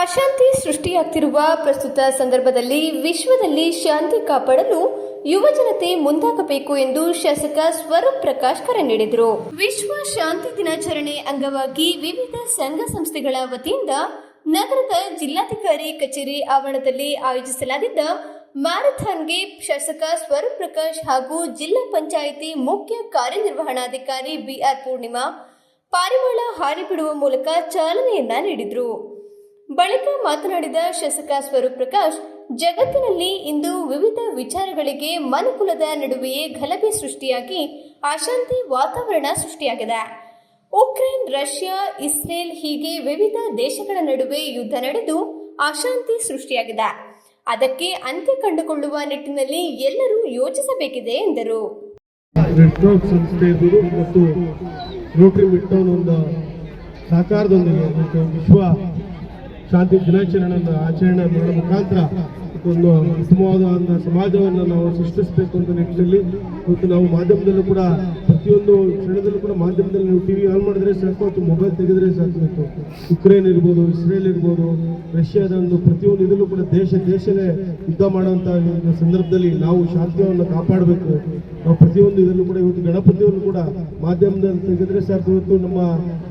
ಅಶಾಂತಿ ಸೃಷ್ಟಿಯಾಗ್ತಿರುವ ಪ್ರಸ್ತುತ ಸಂದರ್ಭದಲ್ಲಿ ವಿಶ್ವದಲ್ಲಿ ಶಾಂತಿ ಕಾಪಾಡಲು ಯುವಜನತೆ ಮುಂದಾಗಬೇಕು ಎಂದು ಶಾಸಕ ಸ್ವರೂಪ್ ಪ್ರಕಾಶ್ ಕರೆ ನೀಡಿದರು. ವಿಶ್ವ ಶಾಂತಿ ದಿನಾಚರಣೆ ಅಂಗವಾಗಿ ವಿವಿಧ ಸಂಘ ಸಂಸ್ಥೆಗಳ ವತಿಯಿಂದ ನಗರದ ಜಿಲ್ಲಾಧಿಕಾರಿ ಕಚೇರಿ ಆವರಣದಲ್ಲಿ ಆಯೋಜಿಸಲಾಗಿದ್ದ ಮ್ಯಾರಥಾನ್ಗೆ ಶಾಸಕ ಸ್ವರೂಪ್ ಪ್ರಕಾಶ್ ಹಾಗೂ ಜಿಲ್ಲಾ ಪಂಚಾಯಿತಿ ಮುಖ್ಯ ಕಾರ್ಯನಿರ್ವಹಣಾಧಿಕಾರಿ ಬಿಆರ್ ಪೂರ್ಣಿಮಾ ಪಾರಿವಾಳ ಹಾರಿ ಬಿಡುವ ಮೂಲಕ ಚಾಲನೆಯನ್ನ ನೀಡಿದರು. ಬಳಿಕ ಮಾತನಾಡಿದ ಶಾಸಕ ಸ್ವರೂಪ್ ಪ್ರಕಾಶ್, ಜಗತ್ತಿನಲ್ಲಿ ಇಂದು ವಿವಿಧ ವಿಚಾರಗಳಿಗೆ ಮನುಕುಲದ ನಡುವೆಯೇ ಗಲಭೆ ಸೃಷ್ಟಿಯಾಗಿ ಅಶಾಂತಿ ವಾತಾವರಣ ಸೃಷ್ಟಿಯಾಗಿದೆ. ಉಕ್ರೇನ್, ರಷ್ಯಾ, ಇಸ್ರೇಲ್ ಹೀಗೆ ವಿವಿಧ ದೇಶಗಳ ನಡುವೆ ಯುದ್ಧ ನಡೆದು ಅಶಾಂತಿ ಸೃಷ್ಟಿಯಾಗಿದೆ. ಅದಕ್ಕೆ ಅಂತ್ಯ ಕಂಡುಕೊಳ್ಳುವ ನಿಟ್ಟಿನಲ್ಲಿ ಎಲ್ಲರೂ ಯೋಚಿಸಬೇಕಿದೆ ಎಂದರು. ರೆಡ್ ಕ್ರಾಸ್ ಸಂಸ್ಥೆಗಳು ಮತ್ತು ರೋಟರಿ ಮಿಡ್ಟೌನ್ ಒಂದು ಸಹಕಾರದೊಂದಿಗೆ ವಿಶ್ವ ಶಾಂತಿ ದಿನಾಚರಣೆಯನ್ನು ಆಚರಣೆ ಮಾಡುವ ಮುಖಾಂತರ ಒಂದು ಉತ್ತಮವಾದ ಒಂದು ಸಮಾಜವನ್ನು ನಾವು ಸೃಷ್ಟಿಸಬೇಕು ಅಂತ ನಿಟ್ಟಿನಲ್ಲಿ ಇವತ್ತು ನಾವು ಮಾಧ್ಯಮದಲ್ಲೂ ಕೂಡ ಪ್ರತಿಯೊಂದು ಕ್ಷಣದಲ್ಲೂ ಕೂಡ ಮಾಧ್ಯಮದಲ್ಲಿ ನೀವು ಟಿವಿ ಆನ್ ಮಾಡಿದ್ರೆ ಸಾಕು ಅಥವಾ ಮೊಬೈಲ್ ತೆಗೆದ್ರೆ ಸಾಕು. ಉಕ್ರೇನ್ ಇರ್ಬೋದು, ಇಸ್ರೇಲ್ ಇರ್ಬೋದು, ರಷ್ಯಾದ ಒಂದು ಪ್ರತಿಯೊಂದು ಇದರಲ್ಲೂ ಕೂಡ ದೇಶನೇ ಯುದ್ಧ ಮಾಡುವಂಥ ಸಂದರ್ಭದಲ್ಲಿ ನಾವು ಶಾಂತಿಯನ್ನು ಕಾಪಾಡಬೇಕು. ನಾವು ಪ್ರತಿಯೊಂದು ಇದರಲ್ಲೂ ಕೂಡ ಇವತ್ತು ಗಣಪತಿಯನ್ನು ಕೂಡ ಮಾಧ್ಯಮದಲ್ಲಿ ತೆಗೆದ್ರೆ ಸಾಕು. ಇವತ್ತು ನಮ್ಮ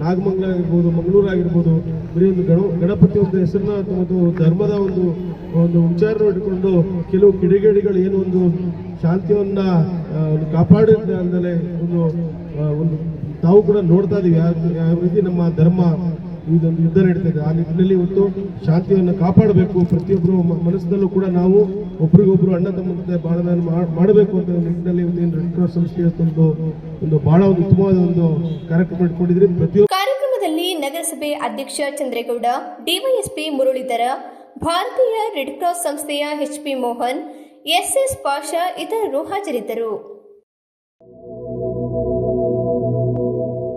ನಾಗಮಂಗಲ ಆಗಿರ್ಬೋದು, ಮಂಗಳೂರು ಆಗಿರ್ಬೋದು, ಬರೀ ಒಂದು ಗಣಪತಿ ಒಂದು ಹೆಸರನ್ನ ಮತ್ತು ಧರ್ಮದ ಒಂದು ವಿಚಾರ ಇಟ್ಕೊಂಡು ಕೆಲವು ಕಿಡಿಗೇಡಿಗಳು ಏನು ಒಂದು ಶಾಂತಿಯನ್ನ ಕಾಪಾಡಿದ ಅಂದಲೇ ಒಂದು ತಾವು ಕೂಡ ನೋಡ್ತಾ ಇದೀವಿ ಯಾವ ರೀತಿ ನಮ್ಮ ಧರ್ಮ ಇದೊಂದು ಯುದ್ಧ ನಡೀತಾ ಇದೆ. ಆ ನಿಟ್ಟಿನಲ್ಲಿ ಇವತ್ತು ಶಾಂತಿಯನ್ನು ಕಾಪಾಡಬೇಕು. ಪ್ರತಿಯೊಬ್ಬರು ಮನಸ್ಸಿನಲ್ಲೂ ಕೂಡ ನಾವು ಒಬ್ರಿಗೊಬ್ರು ಅಣ್ಣ ತಮ್ಮಂತೆ ಬಾಳನ್ನು ಮಾಡಬೇಕು ಅಂತ ನಿಟ್ಟಿನಲ್ಲಿ ಇವತ್ತು ರೆಡ್ ಕ್ರಾಸ್ ಸಂಸ್ಥೆ ಒಂದು ಬಹಳ ಒಂದು ಉತ್ತಮವಾದ ಒಂದು ಕಾರ್ಯಕ್ರಮ ಇಟ್ಕೊಂಡಿದ್ರಿ. ಕಾರ್ಯಕ್ರಮದಲ್ಲಿ ನಗರಸಭೆ ಅಧ್ಯಕ್ಷ ಚಂದ್ರೇಗೌಡ, ಡಿವೈಎಸ್ಪಿ ಮುರಳೀಧರ, ಭಾರತೀಯ ರೆಡ್ ಕ್ರಾಸ್ ಸಂಸ್ಥೆಯ ಎಚ್ಪಿ ಮೋಹನ್, ಎಸ್ಎಸ್ ಪಾಷಾ ಇತರರು ಹಾಜರಿದ್ದರು.